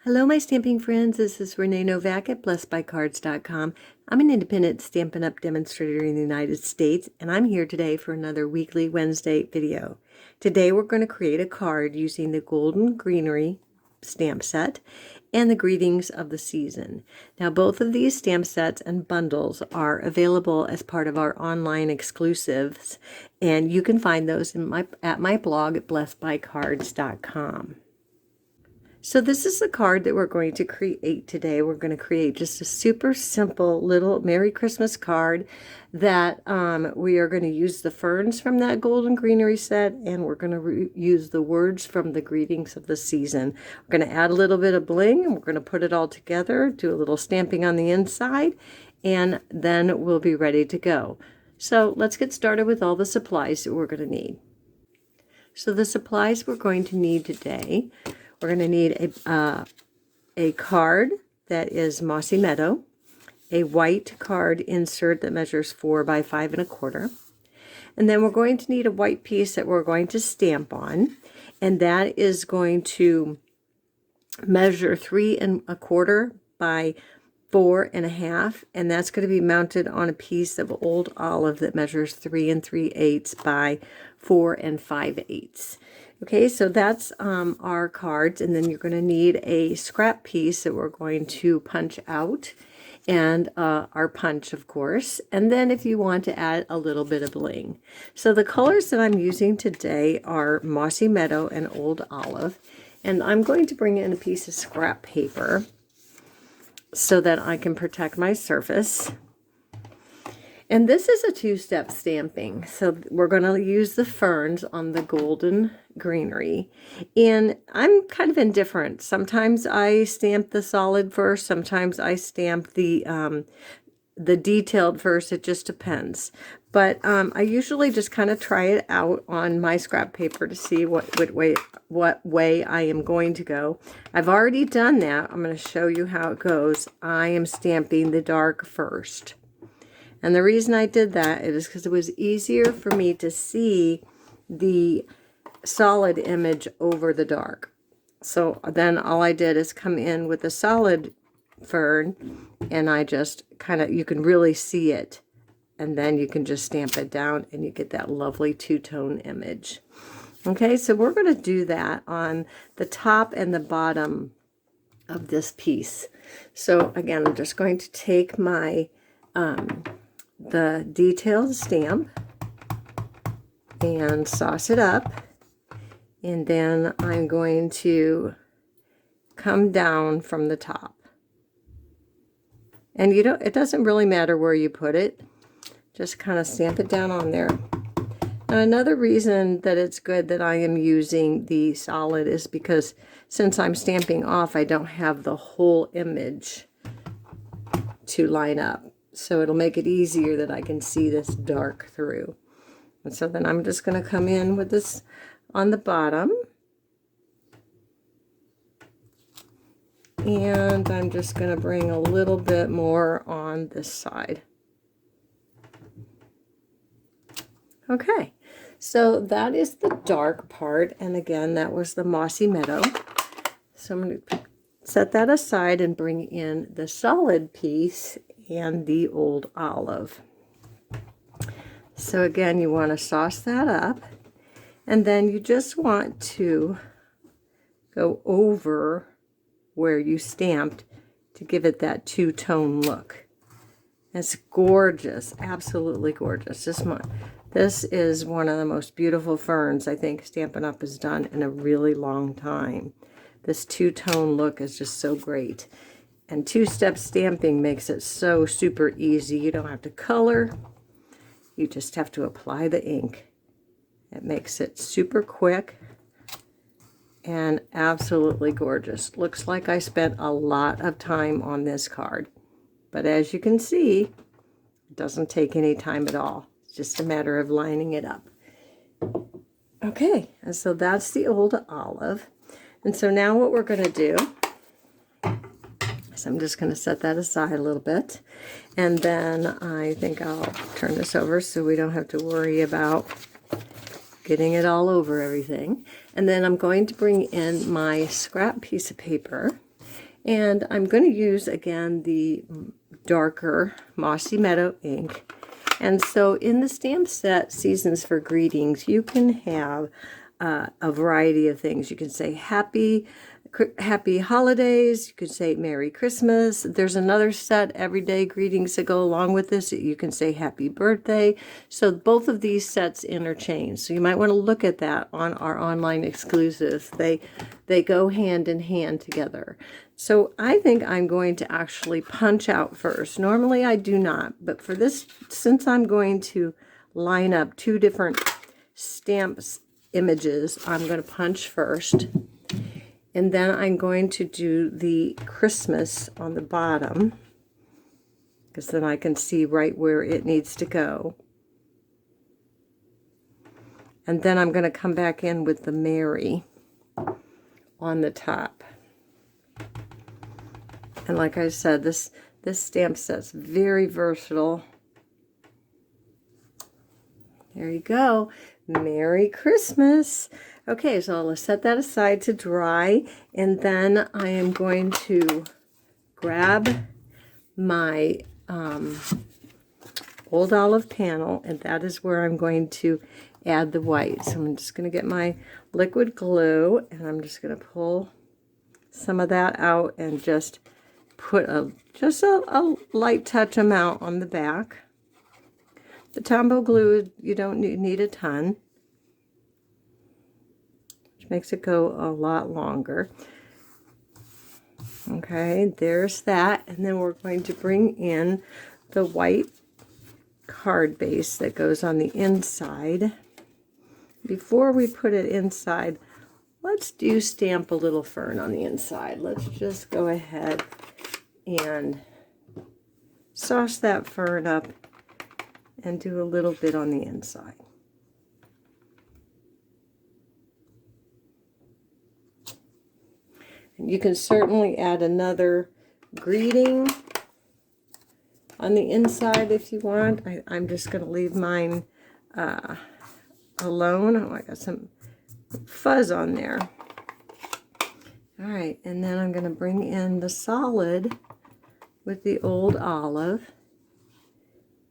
Hello, my stamping friends. This is Renee Novak at blessedbycards.com. I'm an independent Stampin' Up! Demonstrator in the United States, and I'm here today for another weekly Wednesday video. Today we're going to create a card using the Golden Greenery stamp set and the Greetings of the Season. Now, both of these stamp sets and bundles are available as part of our online exclusives, and you can find those at my blog at blessedbycards.com. So this is the card that we're going to create today. We're going to create just a super simple little Merry Christmas card that we are going to use the ferns from that Golden Greenery set, and we're going to use the words from the Greetings of the Season. We're going to add a little bit of bling, and we're going to put it all together, do a little stamping on the inside, and then we'll be ready to go. So let's get started with all the supplies that we're going to need. So the supplies we're going to need today: we're going to need a card that is Mossy Meadow, a white card insert that measures 4 by 5 1/4, and then we're going to need a white piece that we're going to stamp on, and that is going to measure 3 1/4 by 4 1/2, and that's going to be mounted on a piece of old olive that measures 3 3/8 by 4 5/8. Okay, so that's our cards, and then you're going to need a scrap piece that we're going to punch out, and our punch, of course, and then if you want to add a little bit of bling. So the colors that I'm using today are Mossy Meadow and Old Olive, and I'm going to bring in a piece of scrap paper so that I can protect my surface. And this is a two-step stamping. So we're going to use the ferns on the Golden Greenery. And I'm kind of indifferent. Sometimes I stamp the solid first. Sometimes I stamp the detailed first. It just depends. But I usually just kind of try it out on my scrap paper to see what way I am going to go. I've already done that. I'm going to show you how it goes. I am stamping the dark first. And the reason I did that is because it was easier for me to see the solid image over the dark. So then all I did is come in with the solid fern, and I just kind of, you can really see it. And then you can just stamp it down and you get that lovely two-tone image. Okay, so we're going to do that on the top and the bottom of this piece. So again, I'm just going to take my the detailed stamp and sauce it up, and then I'm going to come down from the top. And it doesn't really matter where you put it, just kind of stamp it down on there. Now, another reason that it's good that I am using the solid is because since I'm stamping off, I don't have the whole image to line up. So it'll make it easier that I can see this dark through. And so then I'm just going to come in with this on the bottom. And I'm just going to bring a little bit more on this side. Okay, so that is the dark part. And again, that was the Mossy Meadow. So I'm going to set that aside and bring in the solid piece and the Old Olive. So again, you want to sauce that up, and then you just want to go over where you stamped to give it that two-tone look. It's gorgeous, absolutely gorgeous. This is one of the most beautiful ferns I think Stampin' Up! Has done in a really long time. This two-tone look is just so great. And two-step stamping makes it so super easy. You don't have to color. You just have to apply the ink. It makes it super quick and absolutely gorgeous. Looks like I spent a lot of time on this card. But as you can see, it doesn't take any time at all. It's just a matter of lining it up. Okay, and so that's the Old Olive. And so now what we're going to do, so I'm just going to set that aside a little bit, and then I think I'll turn this over so we don't have to worry about getting it all over everything. And then I'm going to bring in my scrap piece of paper, And I'm going to use, again, the darker Mossy Meadow ink. And so in the stamp set, Seasons for Greetings, you can have a variety of things. You can say happy holidays. You can say Merry Christmas. There's another set, everyday greetings, that go along with this. You can say happy birthday. So both of these sets interchange. So you might want to look at that on our online exclusives. They go hand in hand together. So I think I'm going to actually punch out first. Normally I do not, but for this, since I'm going to line up two different stamps images, I'm going to punch first. And then I'm going to do the Christmas on the bottom, because then I can see right where it needs to go. And then I'm going to come back in with the Mary on the top. And like I said, this stamp set's very versatile. There you go. Merry Christmas. Okay, so I'll set that aside to dry, and then I am going to grab my Old Olive panel, and that is where I'm going to add the white. So I'm just going to get my liquid glue, and I'm just going to pull some of that out and just put just a light touch amount on the back. The Tombow glue, you don't need a ton, which makes it go a lot longer. Okay, there's that. And then we're going to bring in the white card base that goes on the inside. Before we put it inside, let's do Stamp a Little Fern on the inside. Let's just go ahead and sauce that fern up and do a little bit on the inside. And you can certainly add another greeting on the inside if you want. I'm just going to leave mine alone. Oh, I got some fuzz on there. All right, and then I'm going to bring in the solid with the Old Olive,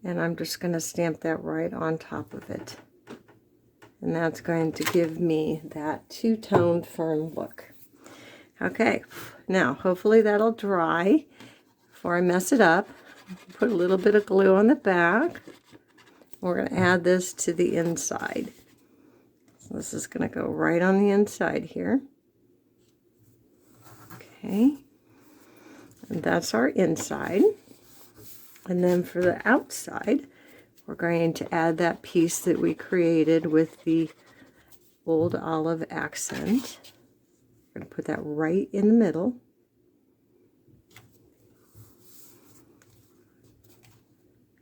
and I'm just going to stamp that right on top of it. And that's going to give me that two-toned fern look. Okay, now hopefully that'll dry before I mess it up. Put a little bit of glue on the back. We're going to add this to the inside. So this is going to go right on the inside here. Okay, and that's our inside. And then for the outside, we're going to add that piece that we created with the Old Olive accent. We're going to put that right in the middle.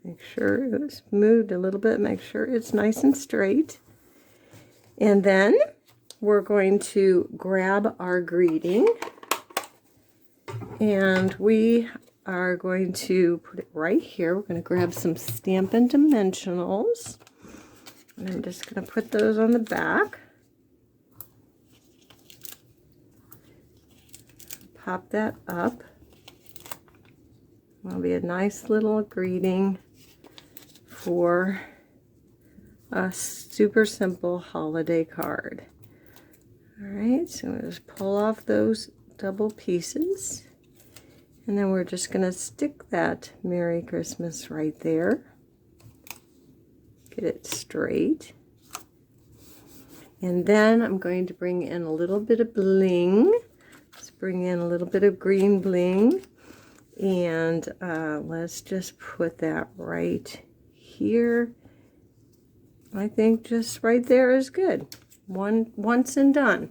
Make sure it's moved a little bit, make sure it's nice and straight. And then we're going to grab our greeting, and we are going to put it right here. We're going to grab some Stampin' Dimensionals, and I'm just going to put those on the back. Pop that up. It'll be a nice little greeting for a super simple holiday card. All right, so we'll just pull off those double pieces, and then we're just going to stick that Merry Christmas right there. Get it straight. And then I'm going to bring in a little bit of bling. Let's bring in a little bit of green bling, and let's just put that right here. I think just right there is good. Once and done.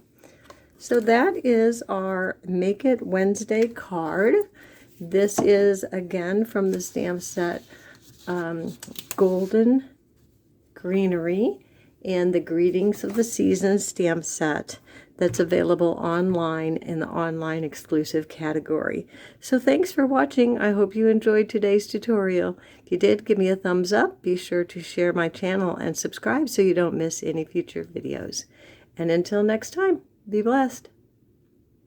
So that is our Make It Wednesday card. This is again from the stamp set Golden Greenery and the Greetings of the Season stamp set that's available online in the online exclusive category. So thanks for watching. I hope you enjoyed today's tutorial. If you did, give me a thumbs up. Be sure to share my channel and subscribe so you don't miss any future videos. And until next time, be blessed.